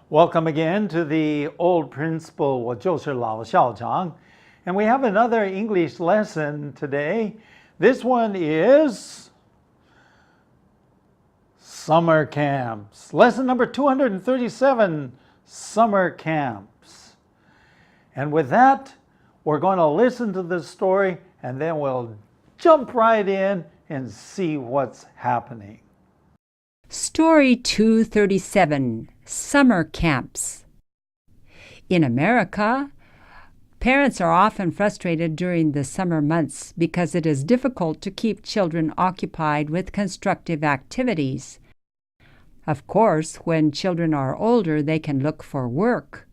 Welcome again to the old principle, 我就是老校长. And we have another English lesson today. This one is summer camps. Lesson number 237, summer camps. And with that, we're going to listen to this story and then we'll jump right in and see what's happening. Story 237, Summer Camps. In America, parents are often frustrated during the summer months because it is difficult to keep children occupied with constructive activities. Of course, when children are older, they can look for work.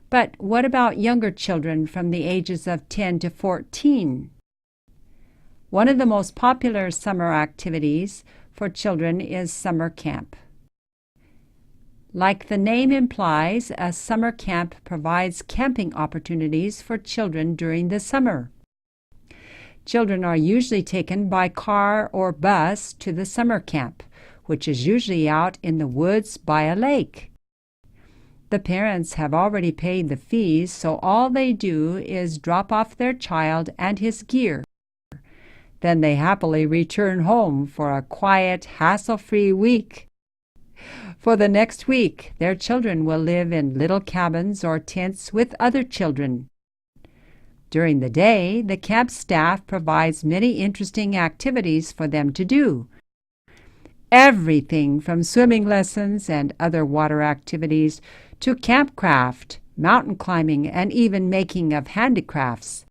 But what about younger children from the ages of 10 to 14? One of the most popular summer activities for children is summer camp. Like the name implies, a summer camp provides camping opportunities for children during the summer. Children are usually taken by car or bus to the summer camp, which is usually out in the woods by a lake. The parents have already paid the fees, so all they do is drop off their child and his gear. Then they happily return home for a quiet, hassle-free week. For the next week, their children will live in little cabins or tents with other children. During the day, the camp staff provides many interesting activities for them to do. Everything from swimming lessons and other water activities to campcraft, mountain climbing, and even making of handicrafts.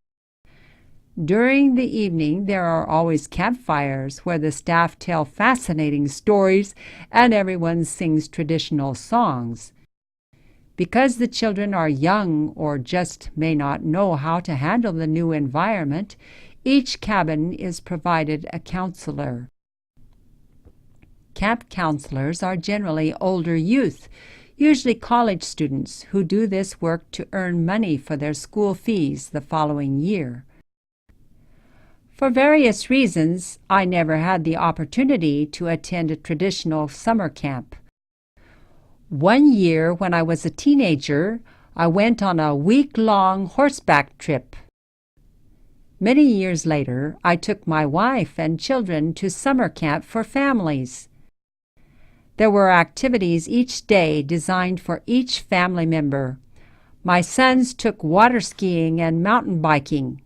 During the evening, there are always campfires where the staff tell fascinating stories and everyone sings traditional songs. Because the children are young or just may not know how to handle the new environment, each cabin is provided a counselor. Camp counselors are generally older youth, usually college students, who do this work to earn money for their school fees the following year. For various reasons, I never had the opportunity to attend a traditional summer camp. One year, when I was a teenager, I went on a week-long horseback trip. Many years later, I took my wife and children to summer camp for families. There were activities each day designed for each family member. My sons took water skiing and mountain biking.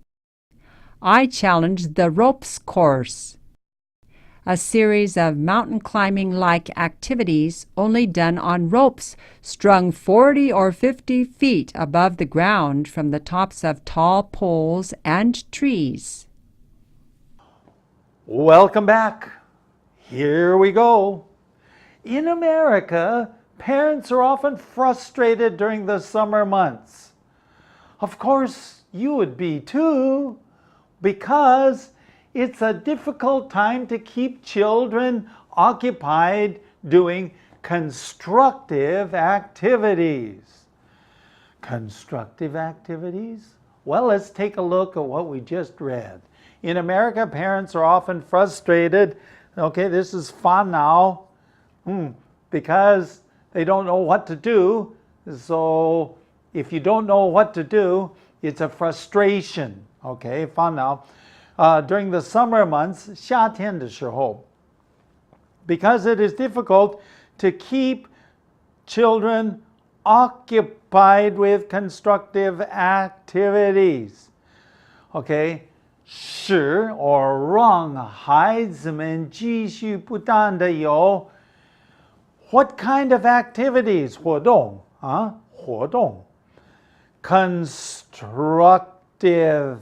I challenged the ropes course, a series of mountain climbing-like activities only done on ropes strung 40 or 50 feet above the ground from the tops of tall poles and trees. Welcome back. Here we go. In America, parents are often frustrated during the summer months. Of course, you would be too, because it's a difficult time to keep children occupied doing constructive activities. Constructive activities? Well, let's take a look at what we just read. In America, parents are often frustrated. Okay, this is 烦恼. Because they don't know what to do. So if you don't know what to do, it's a frustration. Okay, 烦恼. During the summer months, 夏天的时候, because it is difficult to keep children occupied with constructive activities. Okay, 使 or 让孩子们继续不断地有 what kind of activities? 活动活动 constructive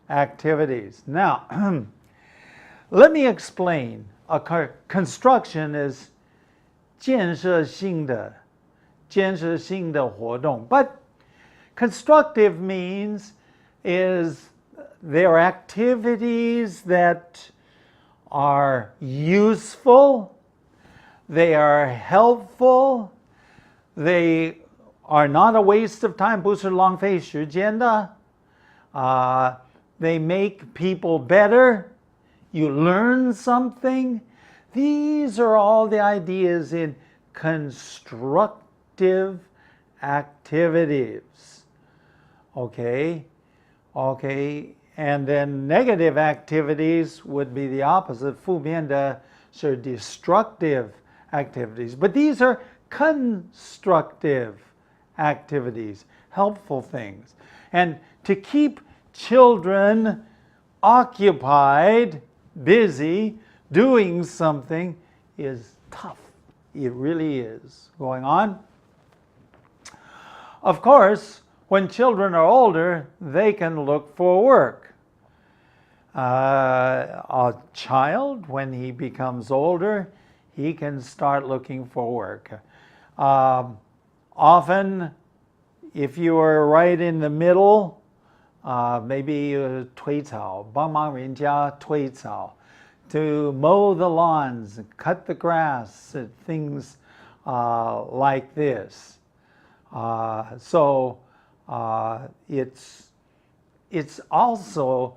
activities. Now, let me explain. Construction is 建设性的活动. But constructive means is there are activities that are useful, they are helpful, they are not a waste of time, 不是浪费时间的. They make people better. You learn something. These are all the ideas in constructive productive activities. Okay? Okay, and then negative activities would be the opposite. 负面的是 destructive activities. But these are constructive activities, helpful things. And to keep children occupied, busy, doing something is tough. It really is. Going on. Of course, when children are older, they can look for work. A child, when he becomes older, he can start looking for work. Often, if you are right in the middle, maybe 推草，帮忙人家推草, to mow the lawns, cut the grass, things like this. So it's also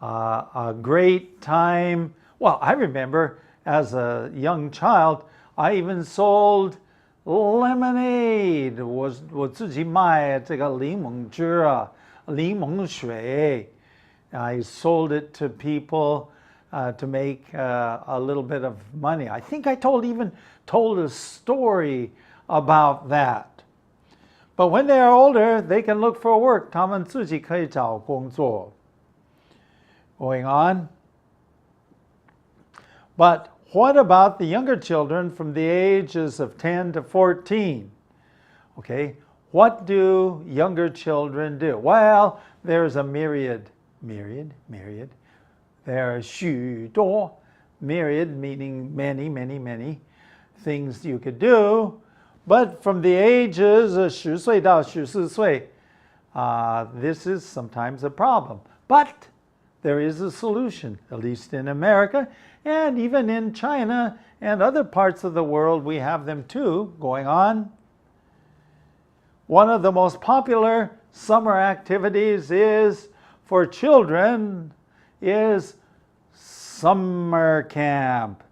a great time. Well, I remember as a young child, I even sold lemonade. 我自己卖这个柠檬汁啊，柠檬水. I sold it to people to make a little bit of money. I think I even told a story about that. But when they are older, they can look for work. 他们自己可以找工作. Going on. But what about the younger children from the ages of 10 to 14? Okay, what do younger children do? Well, there's a myriad. There are 许多, myriad meaning many, many, many things you could do. But from the ages of 10岁到14岁, this is sometimes a problem. But there is a solution, at least in America, and even in China and other parts of the world, we have them too. Going on. One of the most popular summer activities is for children is summer camp.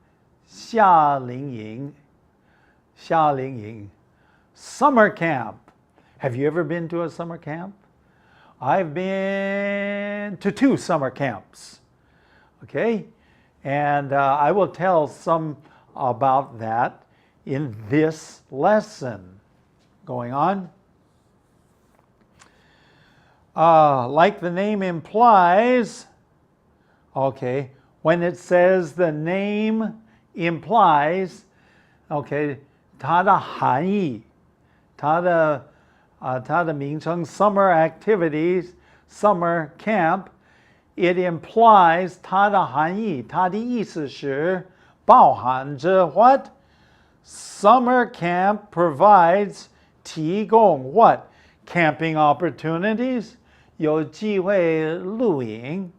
夏令营. Summer camp. Have you ever been to a summer camp? I've been to 2 summer camps. Okay? And I will tell some about that in this lesson. Going on. Like the name implies, okay, when it says the name implies, okay, 它的含义, 它的名称 summer activities, summer camp, it implies 它的含义, 它的意思是包含着 what? Summer camp provides 提供 what? Camping opportunities, 有机会露营.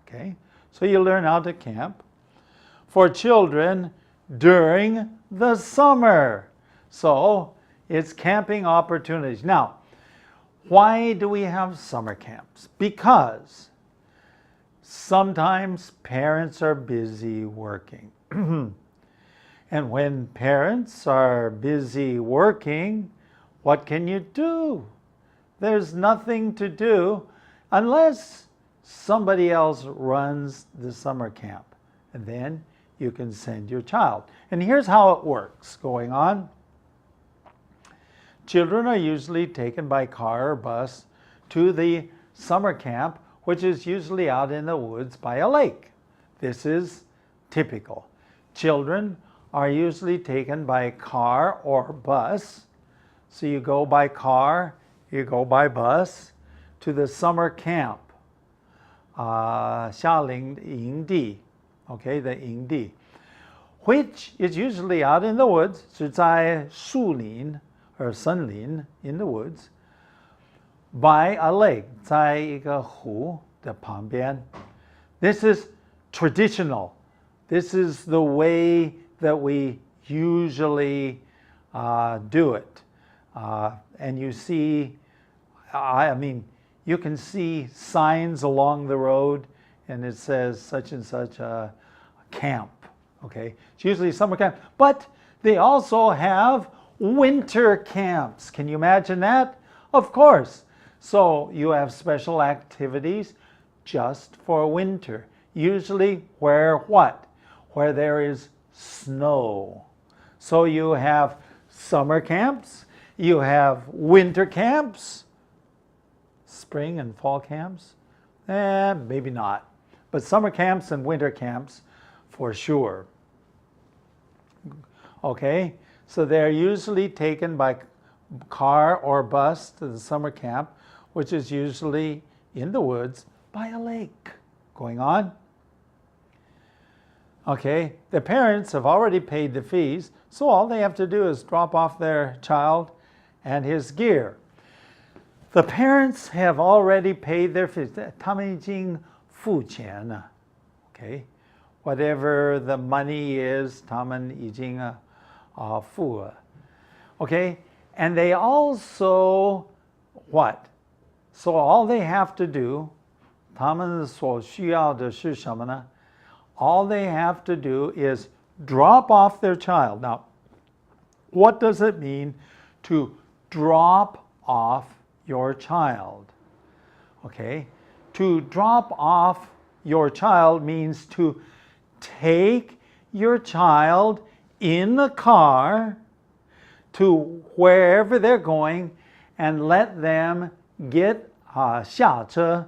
Okay, so you learn how to camp for children during the summer. So it's camping opportunities. Now, why do we have summer camps? Because sometimes parents are busy working. And when parents are busy working, what can you do? There's nothing to do unless somebody else runs the summer camp. And then you can send your child. And here's how it works. Going on. Children are usually taken by car or bus to the summer camp, which is usually out in the woods by a lake. This is typical. Children are usually taken by car or bus. So you go by car, you go by bus to the summer camp. 夏令营地, okay, the 营地, which is usually out in the woods, 是在树林 or 森林 in the woods, by a lake, 在一个湖的旁边. This is traditional. This is the way that we usually do it. And you see, I mean, you can see signs along the road and it says such and such a camp. Okay, it's usually summer camp, but they also have winter camps. Can you imagine that? Of course. So you have special activities just for winter. Usually where what? Where there is snow. So you have summer camps, you have winter camps, spring and fall camps? Maybe not. But summer camps and winter camps for sure. Okay, so they're usually taken by car or bus to the summer camp, which is usually in the woods by a lake. Going on? Okay, the parents have already paid the fees, so all they have to do is drop off their child and his gear. The parents have already paid their fees. 他们已经付钱了. Okay, whatever the money is, 他们已经付了. Okay, and they also what? So all they have to do, 他们所需要的是什么呢? All they have to do is drop off their child. Now, what does it mean to drop off your child? Okay, to drop off your child means to take your child in the car to wherever they're going and let them get 下车.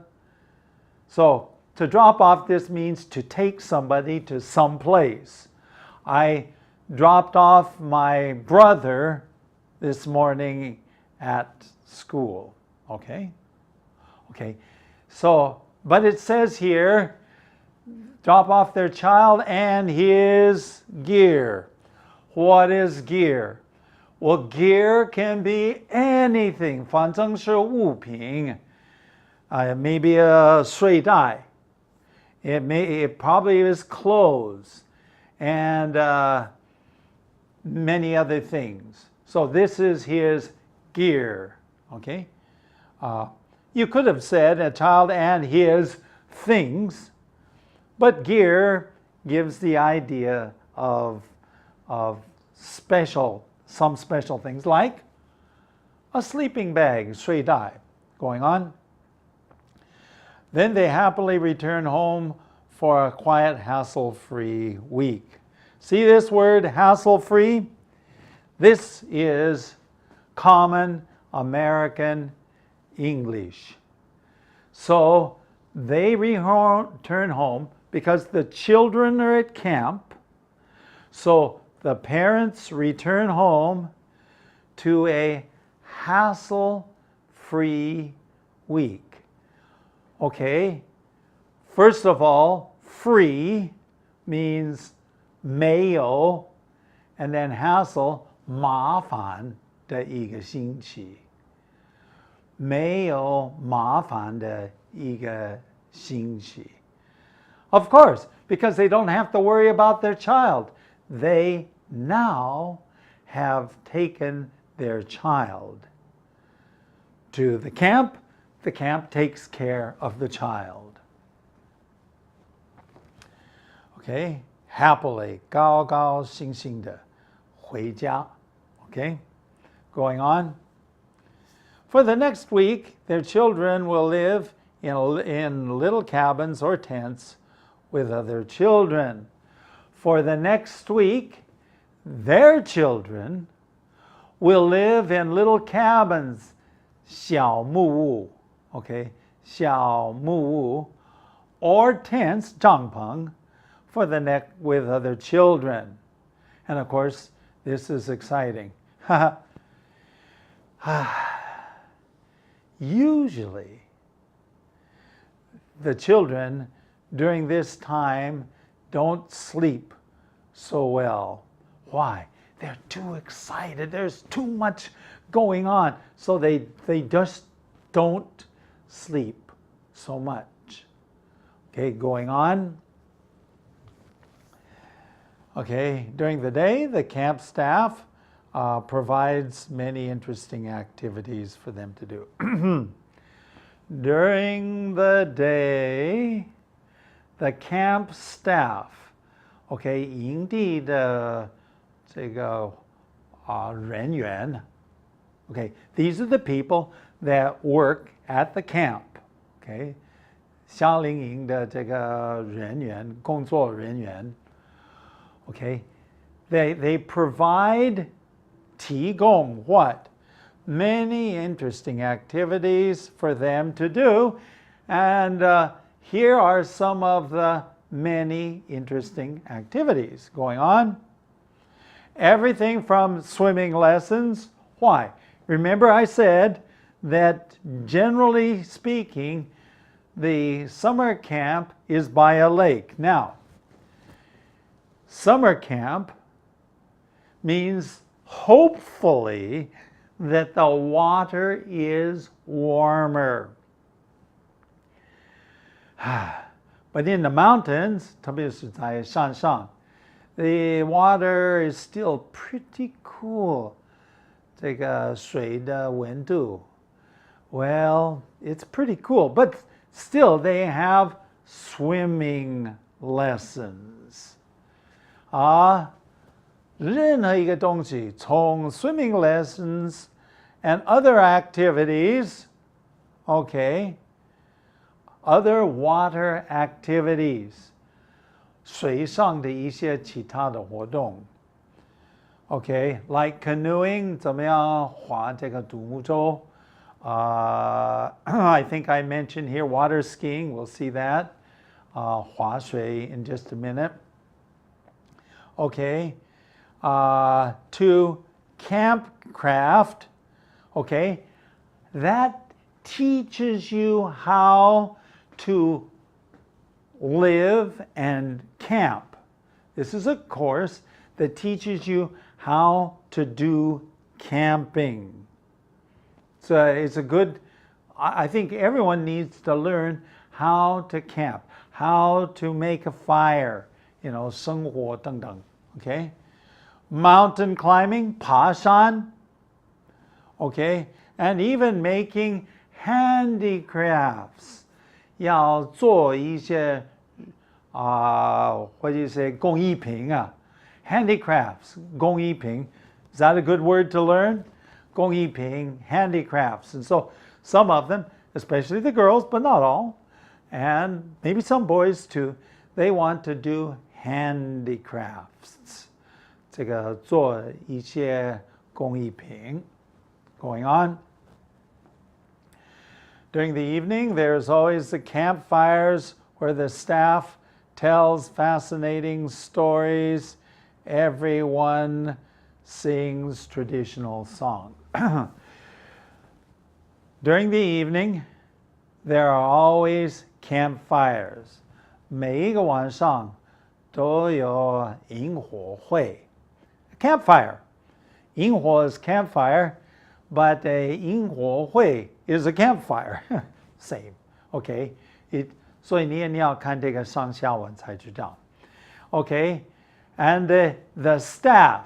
So to drop off, this means to take somebody to some place. I dropped off my brother this morning at school. Okay? Okay. So, but it says here, drop off their child and his gear. What is gear? Well, gear can be anything. 反正是物品. Maybe a 睡袋. It probably is clothes and many other things. So this is his gear. Okay? You could have said a child and his things, but gear gives the idea of some special things like a sleeping bag, 睡袋. Going on. Then they happily return home for a quiet, hassle-free week. See this word, hassle-free? This is common American English. So they return home because the children are at camp. So the parents return home to a hassle-free week. Okay, first of all, free means 没有, and then hassle, 麻烦的一个星期. 没有麻烦的一个星期. Of course, because they don't have to worry about their child. They now have taken their child to the camp. The camp takes care of the child. Okay, happily, 高高兴兴地回家. Okay, going on. For the next week, their children will live in little cabins or tents with other children. For the next week, their children will live in little cabins, 小木屋. Okay, 小木屋, or tents, 帐篷, for the next with other children. And of course, this is exciting. Usually, the children during this time don't sleep so well. Why? They're too excited. There's too much going on. So they just don't sleep so much. Okay, going on. Okay, during the day, the camp staff provides many interesting activities for them to do. During the day, the camp staff, okay, 营地的这个人员. Okay, these are the people that work at the camp. Okay, 夏令营的这个人员，工作人员. Okay, they provide 提供 what? Many interesting activities for them to do, and here are some of the many interesting activities going on. Everything from swimming lessons. Why? Remember I said that generally speaking, the summer camp is by a lake. Now, summer camp means hopefully that the water is warmer. But in the mountains, 特别是在山上, the water is still pretty cool. 这个水的温度, well, it's pretty cool, but still they have swimming lessons. 任何一个东西从 swimming lessons and other activities, okay, other water activities, 水上的一些其他的活动. Okay, like canoeing, 怎么样划这个独木舟? I think I mentioned here water skiing, we'll see that. 划水 in just a minute. Okay, to campcraft, okay, that teaches you how to live and camp. This is a course that teaches you how to do camping. So it's a good, I think everyone needs to learn how to camp, how to make a fire, 生火等等, okay? Mountain climbing, 爬山, okay? And even making handicrafts. 要做一些what do you say, 工艺品啊, handicrafts, 工艺品. Is that a good word to learn? 工艺品, handicrafts. And so some of them, especially the girls, but not all, and maybe some boys too, they want to do handicrafts. 这个做一些工艺品 going on. During the evening, there's always the campfires where the staff tells fascinating stories. Everyone sings traditional songs. During the evening, there are always campfires. 每一个晚上都有萤火会. Campfire. 萤火 is campfire, but a 萤火会 is a campfire. Same. Okay. 所以你要看这个上下文才知道. Okay. And the staff,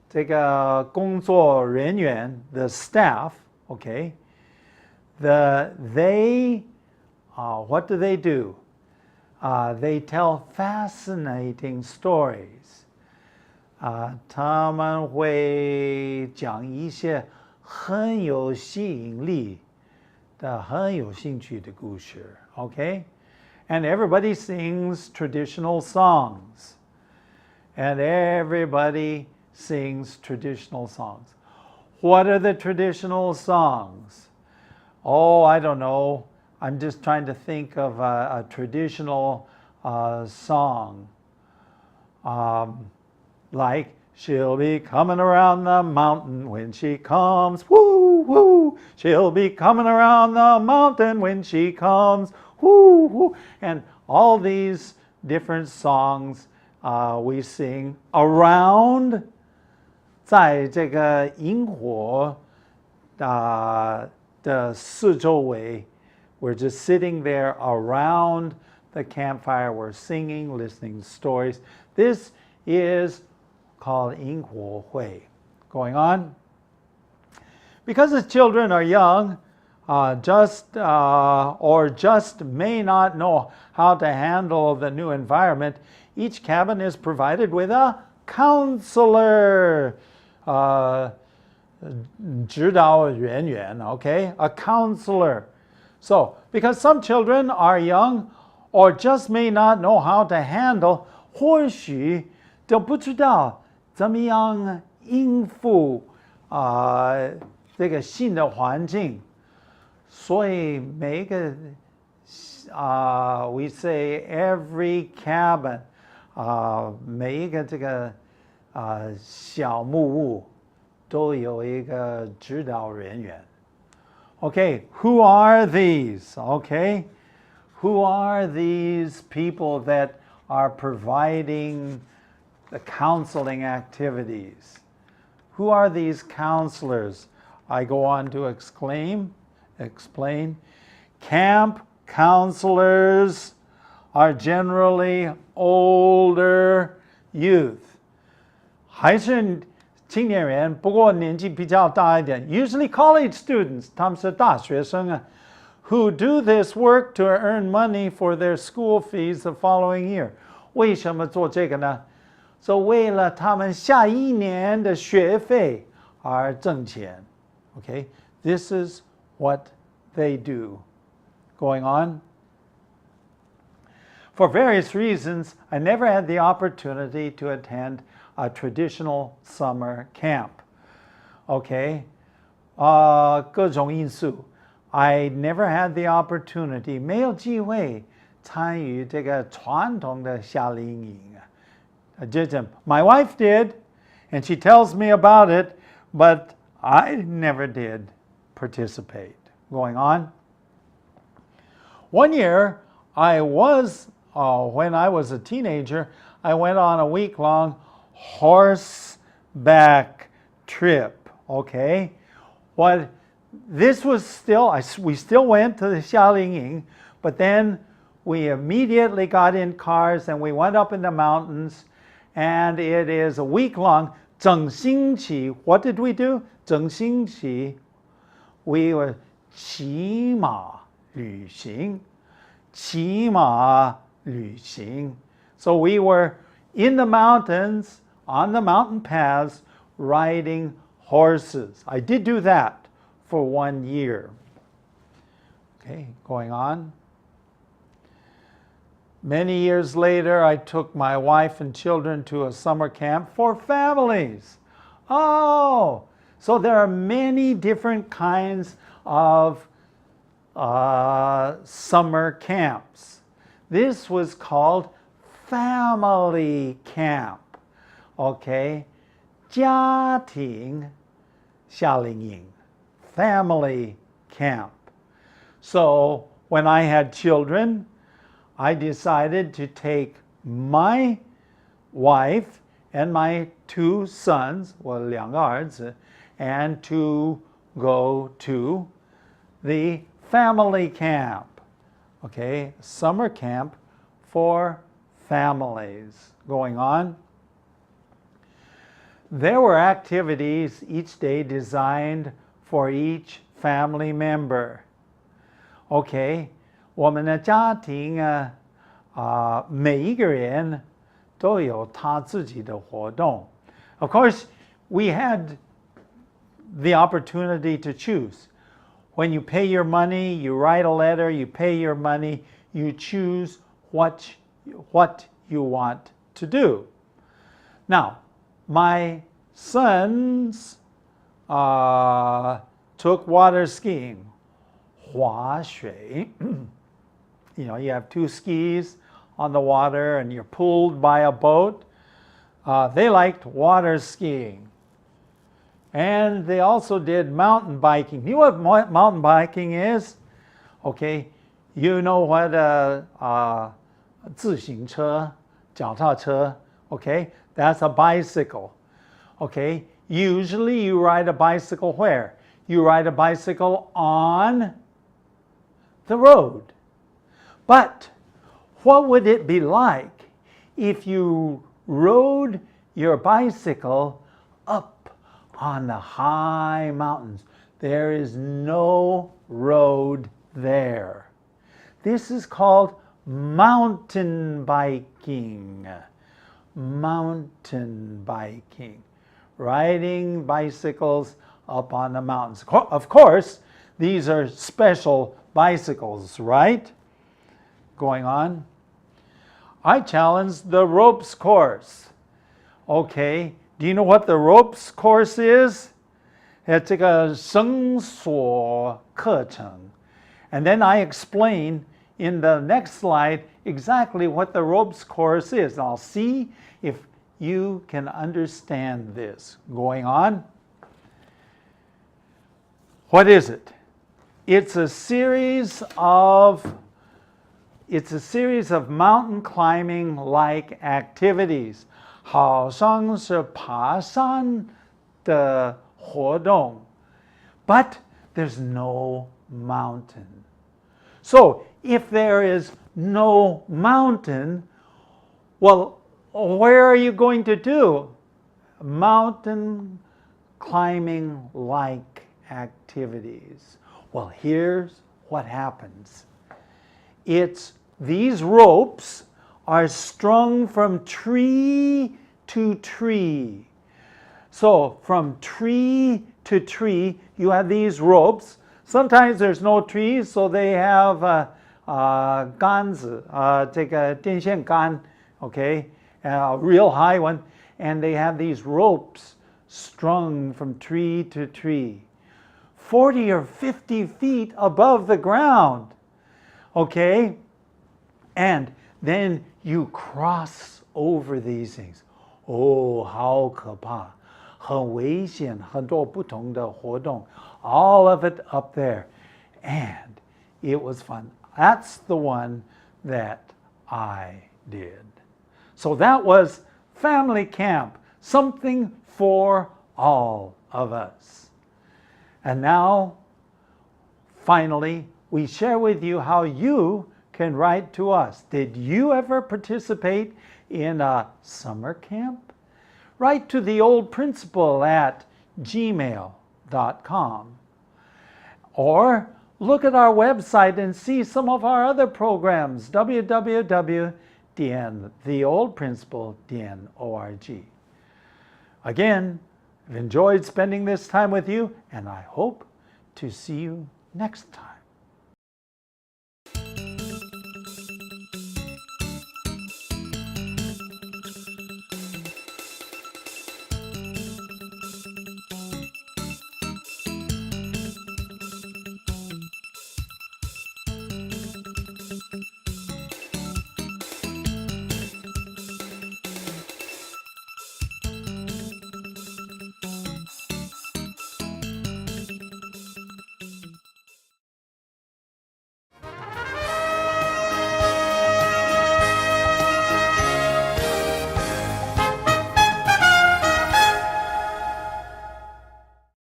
这个工作人员, the staff, okay, they, what do? They tell fascinating stories. 他们会讲一些很有吸引力的、很有兴趣的故事, okay? And everybody sings traditional songs. And everybody sings traditional songs. What are the traditional songs? Oh, I don't know. I'm just trying to think of a traditional song. Like, she'll be coming around the mountain when she comes. Woo, woo. She'll be coming around the mountain when she comes. Woo, woo. And all these different songs we sing around 在这个萤火的四周围. We're just sitting there around the campfire. We're singing, listening to stories. This is called 萤火会. Going on. Because the children are young, just may not know how to handle the new environment, each cabin is provided with a counselor. 指导人员, okay, a counselor. So, because some children are young or just may not know how to handle, 或许就不知道怎么样应付这个新的环境。所以每一个we say every cabin, 每一个这个小木屋都有一个指导人员。Okay, who are these? Okay, who are these people that are providing the counseling activities? Who are these counselors? I go on to explain. Camp counselors are generally older youth. 还是青年人，不过年纪比较大一点。Usually college students, 他们是大学生啊 who do this work to earn money for their school fees the following year. 为什么做这个呢？是为了他们下一年的学费而挣钱。Okay, this is what they do. Going on. For various reasons, I never had the opportunity to attend a traditional summer camp. Okay, 各种因素 I never had the opportunity, 没有机会参与这个传统的夏令营。My wife did, and she tells me about it, but I never did participate. Going on. One year, when I was a teenager, I went on a week-long horseback trip. Okay, this was still, we still went to the Xiaolingyin, but then we immediately got in cars and we went up in the mountains, and it is a week-long 整星期. What did we do? 整星期 we were 骑马旅行. 骑马旅行. So we were in the mountains, on the mountain paths, riding horses. I did do that for 1 year. Okay, going on. Many years later, I took my wife and children to a summer camp for families. Oh, so there are many different kinds of summer camps. This was called family camp. Okay, 家庭夏令营, family camp. So when I had children, I decided to take my wife and my 2 sons, 我2个儿子, and to go to the family camp. Okay, summer camp for families. Going on. There were activities each day designed for each family member. Okay, 我们的家庭每一个人都有他自己的活动. Of course, we had the opportunity to choose. When you pay your money, you write a letter, you pay your money, you choose what you want to do. Now, my sons took water skiing. 滑水. You know, you have 2 skis on the water and you're pulled by a boat. They liked water skiing. And they also did mountain biking. You know what mountain biking is? Okay, you know what 自行车, 脚踏车, okay? That's a bicycle. Okay, usually you ride a bicycle where? You ride a bicycle on the road. But what would it be like if you rode your bicycle up on the high mountains? There is no road there. This is called mountain biking. Mountain biking. riding bicycles up on the mountains. Of course, these are special bicycles, right? Going on. I challenged the ropes course. Okay, do you know what the ropes course is? 这个绳索课程. And then I explain in the next slide exactly what the ropes course is. I'll see if you can understand this. Going on. What is it? It's a series of mountain climbing like activities. 好像是爬山的活动. But there's no mountain. So if there is no mountain, well, where are you going to do mountain climbing like activities? Well, here's what happens. These ropes are strung from tree to tree. So from tree to tree, you have these ropes. Sometimes there's no trees, so they have 杆子, 这个电线杆, okay, a real high one, and they have these ropes strung from tree to tree, 40 or 50 feet above the ground, okay, and then you cross over these things. Oh, 好可怕, 很危险, 很多不同的活动, all of it up there, and it was fun. That's the one that I did. So that was family camp, something for all of us. And now, finally, we share with you how you can write to us. Did you ever participate in a summer camp? Write to the old principal at gmail.com. Or look at our website and see some of our other programs, www.theoldprinciple.org. Again, I've enjoyed spending this time with you, and I hope to see you next time.